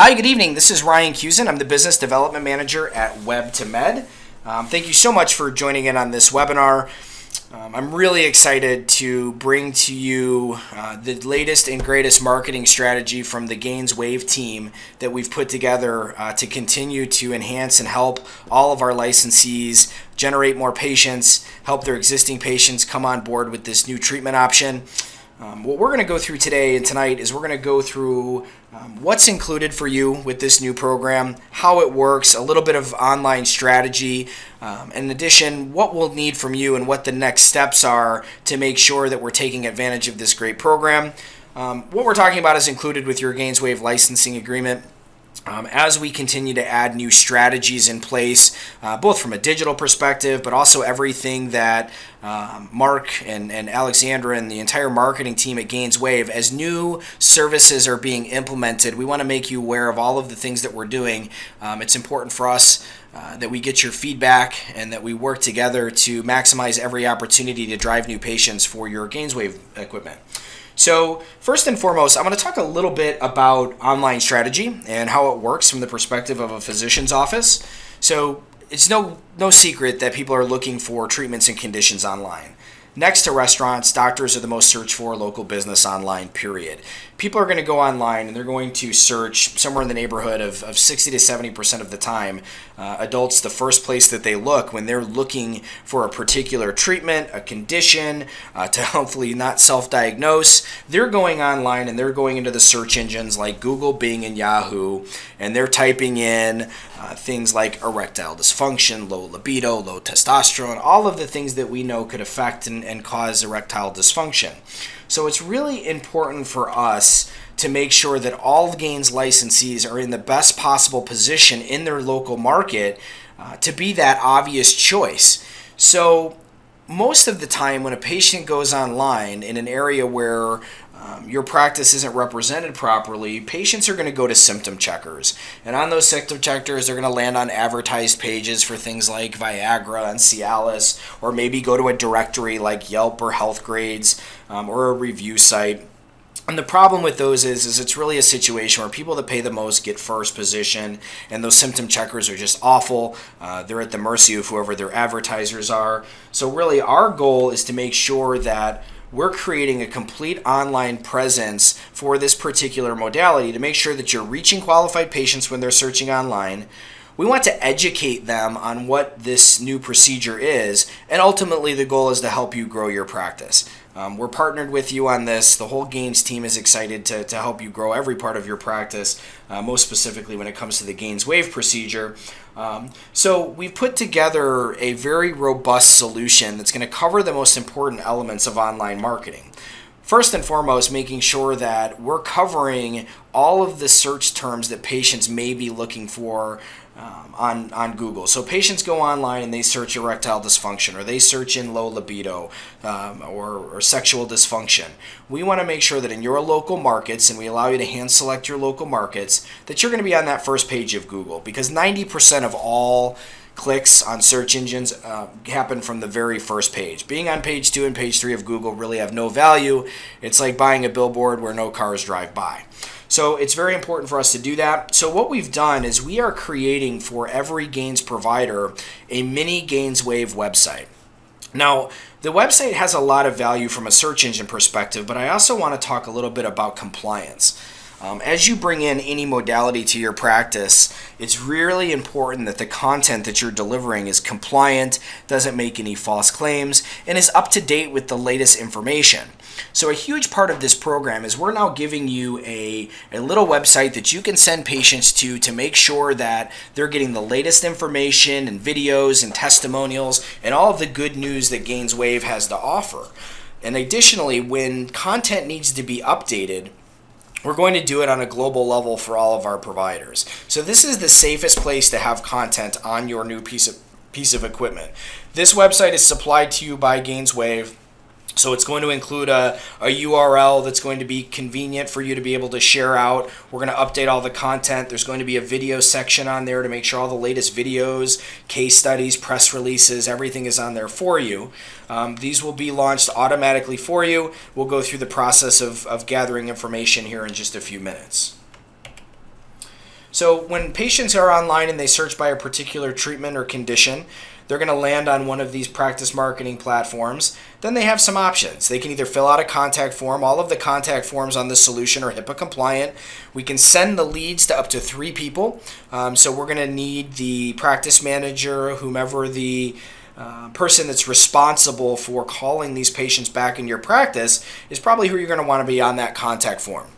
Hi, good evening. This is Ryan Cusin. I'm the Business Development Manager at Web2Med. Thank you so much for joining in on this webinar. I'm really excited to bring to you the latest and greatest marketing strategy from the GAINSWave team that we've put together to continue to enhance and help all of our licensees generate more patients, help their existing patients come on board with this new treatment option. What we're going to go through today and tonight is we're going to go through what's included for you with this new program, how it works, a little bit of online strategy, in addition, what we'll need from you and what the next steps are to make sure that we're taking advantage of this great program. What we're talking about is included with your GAINSWave licensing agreement. As we continue to add new strategies in place, both from a digital perspective, but also everything that Mark and Alexandra and the entire marketing team at GAINSWave, as new services are being implemented, we want to make you aware of all of the things that we're doing. It's important for us that we get your feedback and that we work together to maximize every opportunity to drive new patients for your GAINSWave equipment. So first and foremost, I'm going to talk a little bit about online strategy and how it works from the perspective of a physician's office. So it's no secret that people are looking for treatments and conditions online. Next to restaurants, doctors are the most searched for local business online, period. People are going to go online and they're going to search somewhere in the neighborhood of 60 to 70% of the time. Adults, the first place that they look when they're looking for a particular treatment, a condition, to hopefully not self-diagnose, they're going online and they're going into the search engines like Google, Bing, and Yahoo, and they're typing in things like erectile dysfunction, low libido, low testosterone, all of the things that we know could affect and cause erectile dysfunction. So it's really important for us to make sure that all GAINS licensees are in the best possible position in their local market to be that obvious choice. So most of the time when a patient goes online in an area where your practice isn't represented properly, patients are going to go to symptom checkers. And on those symptom checkers, they're going to land on advertised pages for things like Viagra and Cialis, or maybe go to a directory like Yelp or Healthgrades or a review site. And the problem with those is it's really a situation where people that pay the most get first position, and those symptom checkers are just awful. They're at the mercy of whoever their advertisers are. So really our goal is to make sure that we're creating a complete online presence for this particular modality to make sure that you're reaching qualified patients when they're searching online. We want to educate them on what this new procedure is, and ultimately the goal is to help you grow your practice. We're partnered with you on this. The whole GAINS team is excited to help you grow every part of your practice, most specifically when it comes to the GAINSWave procedure. So we've put together a very robust solution that's going to cover the most important elements of online marketing. First and foremost, making sure that we're covering all of the search terms that patients may be looking for on Google. So patients go online and they search erectile dysfunction, or they search in low libido or sexual dysfunction. We want to make sure that in your local markets, and we allow you to hand select your local markets, that you're going to be on that first page of Google, because 90% of all clicks on search engines happen from the very first page. Being on page 2 and page 3 of Google really have no value. It's like buying a billboard where no cars drive by. So it's very important for us to do that. So what we've done is we are creating for every GAINS provider a mini GAINSWave website. Now, the website has a lot of value from a search engine perspective, but I also want to talk a little bit about compliance. As you bring in any modality to your practice, it's really important that the content that you're delivering is compliant, doesn't make any false claims, and is up to date with the latest information. So a huge part of this program is we're now giving you a little website that you can send patients to make sure that they're getting the latest information and videos and testimonials and all of the good news that GAINSWave has to offer. And additionally, when content needs to be updated, we're going to do it on a global level for all of our providers. So this is the safest place to have content on your new piece of equipment. This website is supplied to you by GAINSWave. So it's going to include a URL that's going to be convenient for you to be able to share out. We're going to update all the content. There's going to be a video section on there to make sure all the latest videos, case studies, press releases, everything is on there for you. These will be launched automatically for you. We'll go through the process of gathering information here in just a few minutes. So when patients are online and they search by a particular treatment or condition, they're going to land on one of these practice marketing platforms. Then they have some options. They can either fill out a contact form. All of the contact forms on this solution are HIPAA compliant. We can send the leads to up to 3 people. So we're going to need the practice manager, whomever the person that's responsible for calling these patients back in your practice is probably who you're going to want to be on that contact form.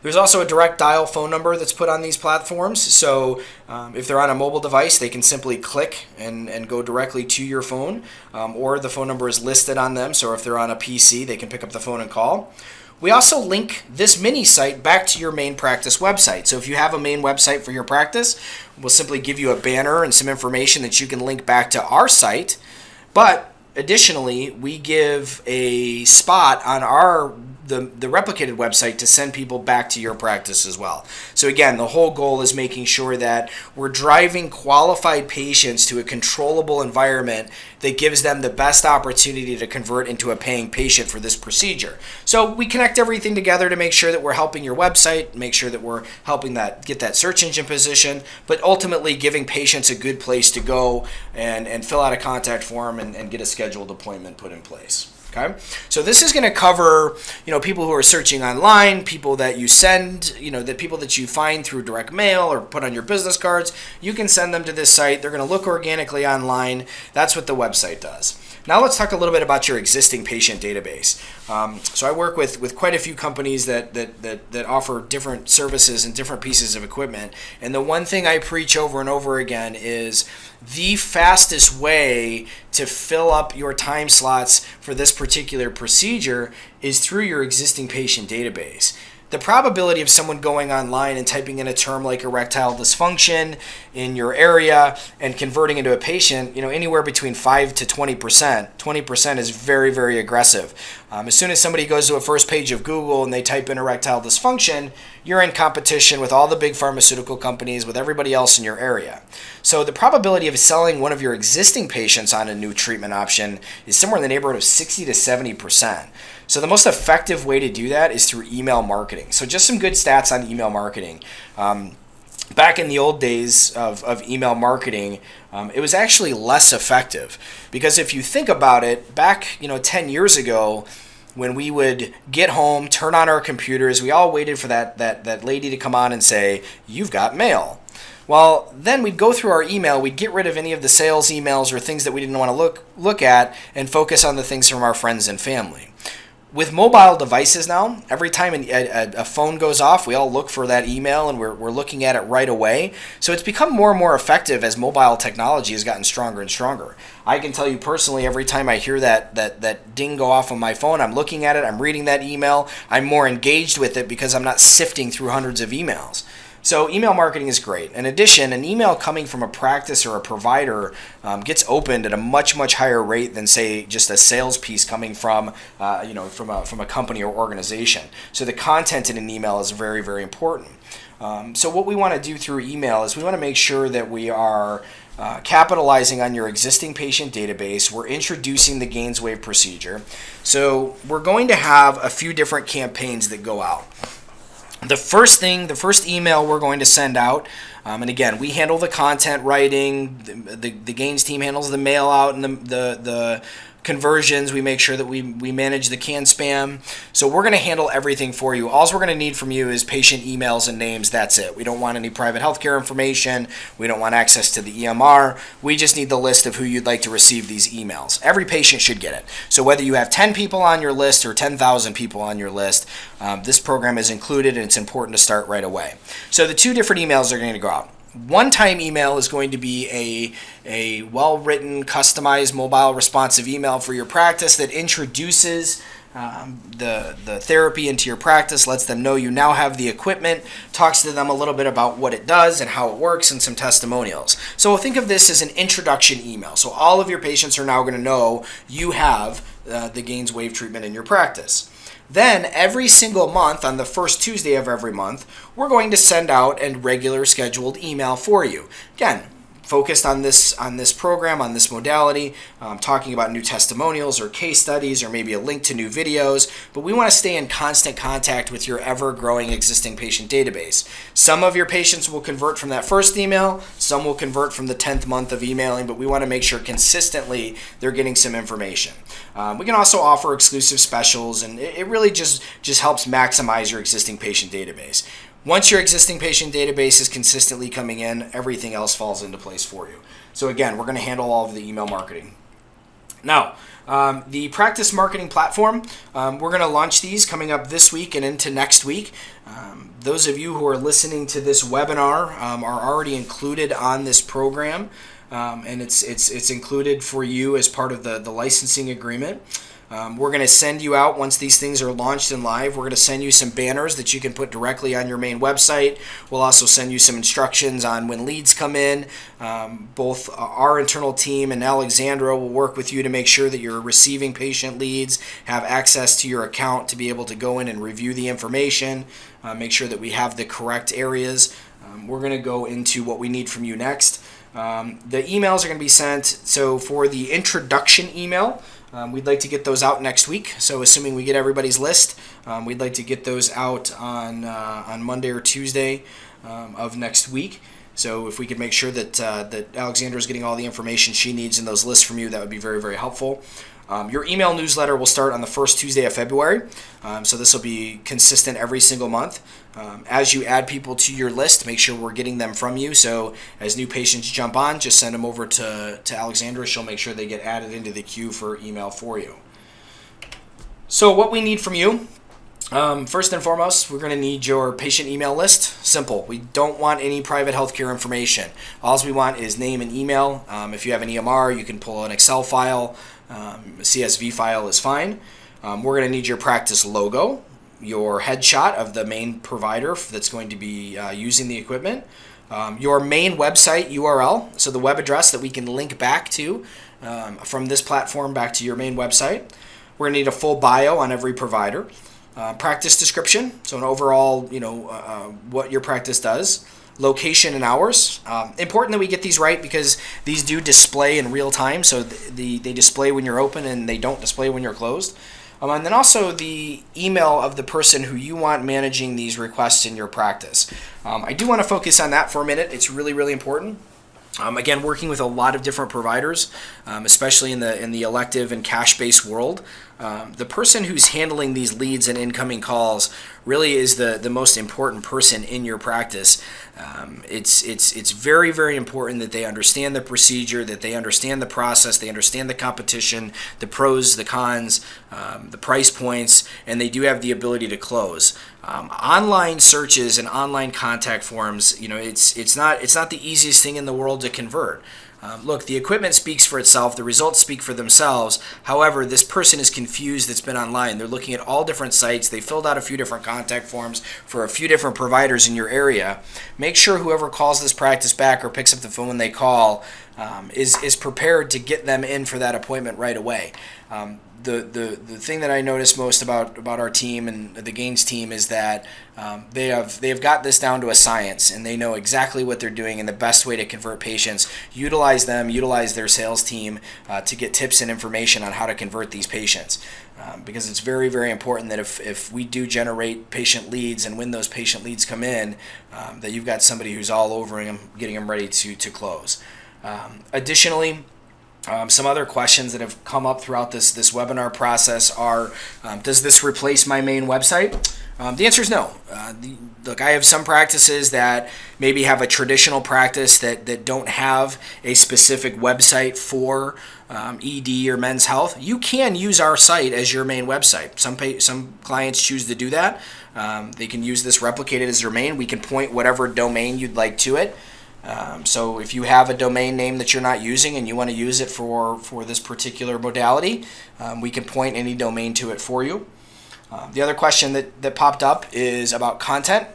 There's also a direct dial phone number that's put on these platforms. So if they're on a mobile device, they can simply click and go directly to your phone, or the phone number is listed on them. So if they're on a PC, they can pick up the phone and call. We also link this mini site back to your main practice website. So if you have a main website for your practice, we'll simply give you a banner and some information that you can link back to our site. But additionally, we give a spot on the replicated website to send people back to your practice as well. So again, the whole goal is making sure that we're driving qualified patients to a controllable environment that gives them the best opportunity to convert into a paying patient for this procedure. So we connect everything together to make sure that we're helping your website, make sure that we're helping that get that search engine position, but ultimately giving patients a good place to go and fill out a contact form and get a scheduled appointment put in place. Okay, so this is going to cover, people who are searching online, people that you send, the people that you find through direct mail or put on your business cards. You can send them to this site. They're going to look organically online. That's what the website does. Now let's talk a little bit about your existing patient database. So I work with quite a few companies that offer different services and different pieces of equipment. And the one thing I preach over and over again is the fastest way to fill up your time slots for this particular procedure is through your existing patient database. The probability of someone going online and typing in a term like erectile dysfunction in your area and converting into a patient, anywhere between 5 to 20%. 20% is very, very aggressive. As soon as somebody goes to a first page of Google and they type in erectile dysfunction, you're in competition with all the big pharmaceutical companies, with everybody else in your area. So the probability of selling one of your existing patients on a new treatment option is somewhere in the neighborhood of 60 to 70%. So the most effective way to do that is through email marketing. So just some good stats on email marketing. Back in the old days of email marketing, it was actually less effective, because if you think about it, back 10 years ago, when we would get home, turn on our computers, we all waited for that lady to come on and say, "You've got mail." Well, then we'd go through our email, we'd get rid of any of the sales emails or things that we didn't want to look at and focus on the things from our friends and family. With mobile devices now, every time a phone goes off, we all look for that email and we're looking at it right away. So it's become more and more effective as mobile technology has gotten stronger and stronger. I can tell you personally, every time I hear that ding go off on my phone, I'm looking at it, I'm reading that email, I'm more engaged with it because I'm not sifting through hundreds of emails. So email marketing is great. In addition, an email coming from a practice or a provider gets opened at a much, much higher rate than, say, just a sales piece coming from a company or organization. So the content in an email is very, very important. So what we want to do through email is we want to make sure that we are capitalizing on your existing patient database. We're introducing the GAINSWave procedure. So we're going to have a few different campaigns that go out. The first email we're going to send out, and again, we handle the content writing, the Gains team handles the mail out and the conversions. We make sure that we manage the canned spam. So we're going to handle everything for you. All we're going to need from you is patient emails and names. That's it. We don't want any private healthcare information. We don't want access to the EMR. We just need the list of who you'd like to receive these emails. Every patient should get it. So whether you have 10 people on your list or 10,000 people on your list, this program is included, and it's important to start right away. So the two different emails are going to go out. One-time email is going to be a well-written, customized, mobile responsive email for your practice that introduces the therapy into your practice, lets them know you now have the equipment, talks to them a little bit about what it does and how it works, and some testimonials. So think of this as an introduction email. So all of your patients are now going to know you have the GAINSWave treatment in your practice. Then every single month, on the first Tuesday of every month, we're going to send out a regular scheduled email for you. Again, focused on this program, on this modality, talking about new testimonials or case studies or maybe a link to new videos, but we want to stay in constant contact with your ever-growing existing patient database. Some of your patients will convert from that first email, some will convert from the 10th month of emailing, but we want to make sure consistently they're getting some information. We can also offer exclusive specials, and it really just helps maximize your existing patient database. Once your existing patient database is consistently coming in, everything else falls into place for you. So again, we're going to handle all of the email marketing. Now, the practice marketing platform, we're going to launch these coming up this week and into next week. Those of you who are listening to this webinar are already included on this program, and it's included for you as part of the licensing agreement. We're going to send you out, once these things are launched and live, we're going to send you some banners that you can put directly on your main website. We'll also send you some instructions on when leads come in. Both our internal team and Alexandra will work with you to make sure that you're receiving patient leads, have access to your account to be able to go in and review the information, make sure that we have the correct areas. We're going to go into what we need from you next. The emails are going to be sent, so for the introduction email, we'd like to get those out next week. So assuming we get everybody's list, we'd like to get those out on Monday or Tuesday of next week. So if we could make sure that Alexandra is getting all the information she needs in those lists from you, that would be very, very helpful. Your email newsletter will start on the first Tuesday of February, so this will be consistent every single month. As you add people to your list, make sure we're getting them from you. So as new patients jump on, just send them over to Alexandra. She'll make sure they get added into the queue for email for you. So what we need from you, first and foremost, we're going to need your patient email list. Simple. We don't want any private healthcare information. All we want is name and email. If you have an EMR, you can pull an Excel file. A CSV file is fine. We're going to need your practice logo, your headshot of the main provider that's going to be using the equipment, your main website URL, so the web address that we can link back to from this platform back to your main website. We're going to need a full bio on every provider, practice description, so an overall, what your practice does. Location and hours. Important that we get these right because these do display in real time, so they display when you're open and they don't display when you're closed. And then also the email of the person who you want managing these requests in your practice. I do want to focus on that for a minute. It's really, really important. Again, working with a lot of different providers, especially in the elective and cash-based world, the person who's handling these leads and incoming calls really is the most important person in your practice. It's very, very important that they understand the procedure, that they understand the process, they understand the competition, the pros, the cons, the price points, and they do have the ability to close. Online searches and online contact forms, it's not the easiest thing in the world to convert. Look, the equipment speaks for itself, the results speak for themselves. However, this person is confused that's been online. They're looking at all different sites. They filled out a few different contact forms for a few different providers in your area. Make sure whoever calls this practice back or picks up the phone when they call is prepared to get them in for that appointment right away. The thing that I notice most about our team and the Gains team is that they have got this down to a science, and they know exactly what they're doing and the best way to convert patients. Utilize their sales team to get tips and information on how to convert these patients, because it's very, very important that if we do generate patient leads and when those patient leads come in, that you've got somebody who's all over them, getting them ready to close. Additionally, some other questions that have come up throughout this webinar process are, does this replace my main website? The answer is no. Look, I have some practices that maybe have a traditional practice that don't have a specific website for ED or men's health. You can use our site as your main website. Some clients choose to do that. They can use this replicated as their main. We can point whatever domain you'd like to it. So if you have a domain name that you're not using and you want to use it for this particular modality, we can point any domain to it for you. The other question that popped up is about content.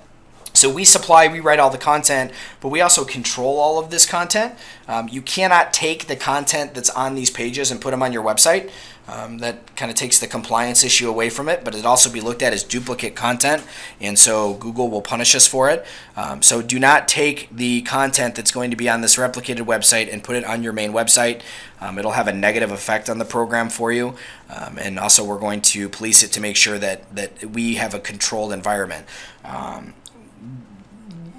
So we write all the content, but we also control all of this content. You cannot take the content that's on these pages and put them on your website. That kind of takes the compliance issue away from it, but it'd also be looked at as duplicate content, and so Google will punish us for it. So do not take the content that's going to be on this replicated website and put it on your main website. It'll have a negative effect on the program for you, and also we're going to police it to make sure that we have a controlled environment.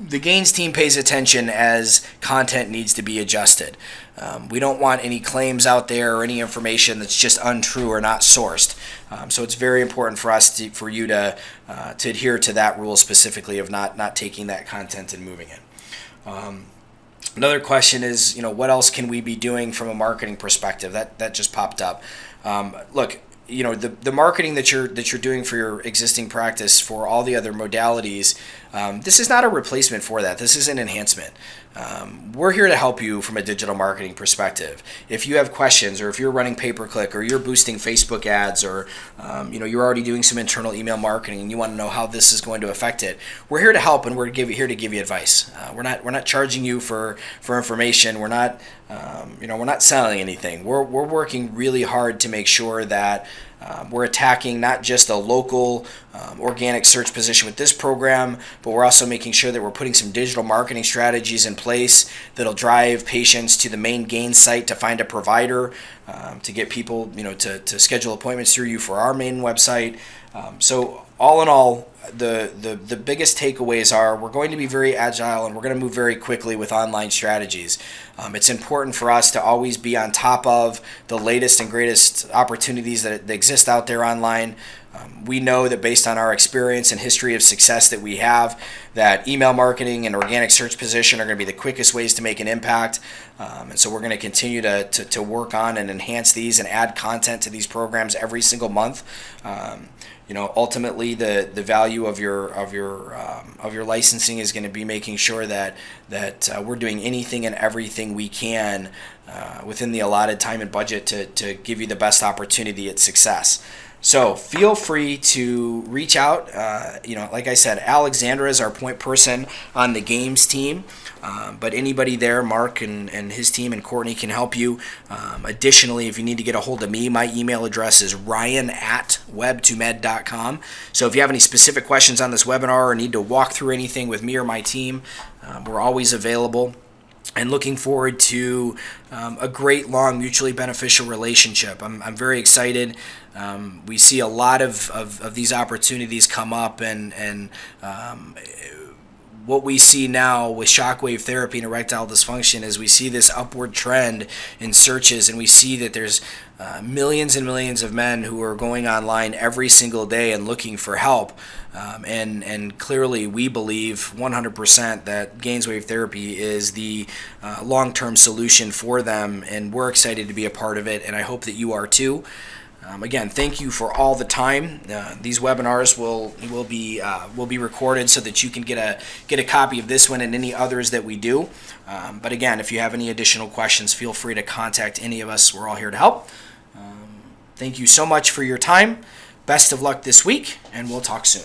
The Gains team pays attention as content needs to be adjusted. We don't want any claims out there or any information that's just untrue or not sourced. So it's very important for us for you to adhere to that rule specifically of not taking that content and moving it. Another question is, what else can we be doing from a marketing perspective? That just popped up. Look, the marketing that you're doing for your existing practice for all the other modalities, this is not a replacement for that. This is an enhancement. We're here to help you from a digital marketing perspective. If you have questions, or if you're running pay-per-click, or you're boosting Facebook ads, or you're already doing some internal email marketing and you want to know how this is going to affect it, we're here to help, and we're here to give you advice. We're not charging you for information. We're not selling anything. We're working really hard to make sure that we're attacking not just a local organic search position with this program, but we're also making sure that we're putting some digital marketing strategies in place that'll drive patients to the main Gains site to find a provider, to get people to schedule appointments through you for our main website. So all in all, the biggest takeaways are we're going to be very agile, and we're going to move very quickly with online strategies. It's important for us to always be on top of the latest and greatest opportunities that exist out there online. We know that based on our experience and history of success that we have, that email marketing and organic search position are going to be the quickest ways to make an impact. And so we're going to continue to work on and enhance these and add content to these programs every single month. Ultimately, the value of your licensing is going to be making sure that we're doing anything and everything we can within the allotted time and budget to give you the best opportunity at success. So feel free to reach out. Like I said, Alexandra is our point person on the Gains team. But anybody there, Mark and his team and Courtney, can help you. Additionally, if you need to get a hold of me, my email address is ryan@web2med.com. So if you have any specific questions on this webinar or need to walk through anything with me or my team, we're always available. And looking forward to a great, long, mutually beneficial relationship. I'm very excited. We see a lot of these opportunities come up, and what we see now with shockwave therapy and erectile dysfunction is we see this upward trend in searches, and we see that there's millions and millions of men who are going online every single day and looking for help. And clearly we believe 100% that GAINSWave therapy is the long-term solution for them, and we're excited to be a part of it, and I hope that you are too. Again, thank you for all the time. These webinars will be recorded so that you can get a copy of this one and any others that we do. But again, if you have any additional questions, feel free to contact any of us. We're all here to help. Thank you so much for your time. Best of luck this week, and we'll talk soon.